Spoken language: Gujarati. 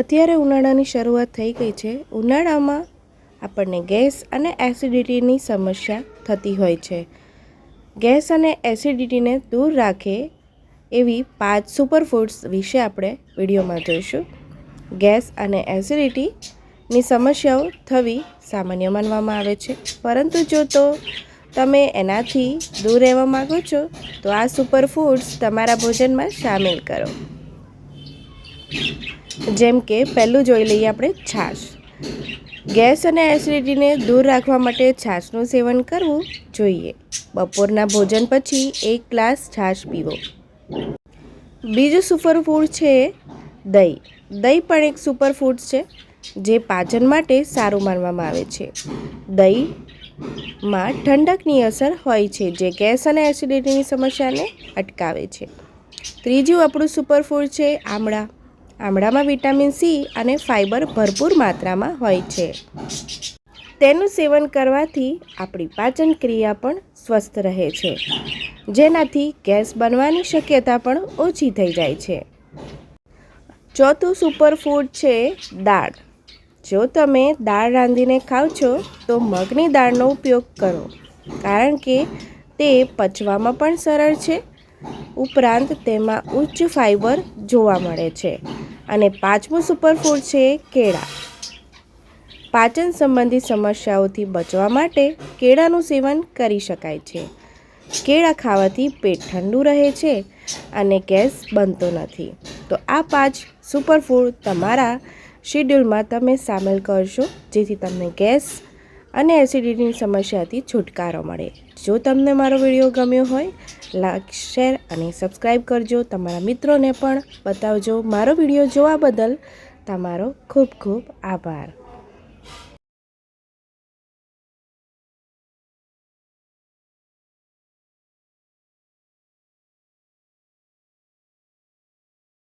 અત્યારે ઉનાળાની શરૂઆત થઈ ગઈ છે। ઉનાળામાં આપણને ગેસ અને એસિડિટીની સમસ્યા થતી હોય છે। ગેસ અને એસિડિટીને દૂર રાખે એવી 5 સુપરફૂડ્સ વિશે આપણે વિડીયોમાં જોઈશું। ગેસ અને એસિડિટીની સમસ્યાઓ થવી સામાન્ય માનવામાં આવે છે, પરંતુ જો તમે એનાથી દૂર રહેવા માંગો છો તો આ સુપરફૂડ્સ તમારા ભોજનમાં સામેલ કરો। જેમ કે પહેલું જોઈ લઈએ આપણે છાશ। ગેસ અને એસિડિટીને દૂર રાખવા માટે છાશનું સેવન કરવું જોઈએ। બપોરના ભોજન પછી 1 ગ્લાસ છાશ પીવો। બીજું સુપરફૂડ છે દહીં। દહીં પણ એક સુપરફૂડ છે જે પાચન માટે સારું માનવામાં આવે છે। દહીંમાં ઠંડકની અસર હોય છે જે ગેસ અને એસિડિટીની સમસ્યાને અટકાવે છે। ત્રીજું આપણું સુપરફૂડ છે આમળા। આમળામાં વિટામિન સી અને ફાઇબર ભરપૂર માત્રામાં હોય છે। તેનું સેવન કરવાથી આપણી પાચન ક્રિયા પણ સ્વસ્થ રહે છે, જેનાથી ગેસ બનવાની શક્યતા પણ ઓછી થઈ જાય છે। ચોથું સુપરફૂડ છે દાળ। જો તમે દાળ રાંધીને ખાઓ છો તો મગની દાળનો ઉપયોગ કરો, કારણ કે તે પચવામાં પણ સરળ છે, ઉપરાંત તેમાં ઉચ્ચ ફાઇબર જોવા મળે છે। અને પાંચમું સુપરફૂડ છે કેળા। પાચન સંબંધી સમસ્યાઓથી બચવા માટે કેળાનું સેવન કરી શકાય છે। કેળા ખાવાથી પેટ ઠંડુ રહે છે અને ગેસ બનતો નથી। તો આ 5 સુપરફૂડ તમારા શેડ્યુલમાં તમે સામેલ કરશો, જેથી તમને ગેસ અને એસિડિટીની સમસ્યાથી છુટકારો મળે। જો તમને મારો વિડીયો ગમ્યો હોય, લાઈક, શેર અને સબસ્ક્રાઈબ કરજો। તમારા મિત્રોને પણ બતાવજો। મારો વિડીયો જોવા બદલ તમારો ખૂબ ખૂબ આભાર।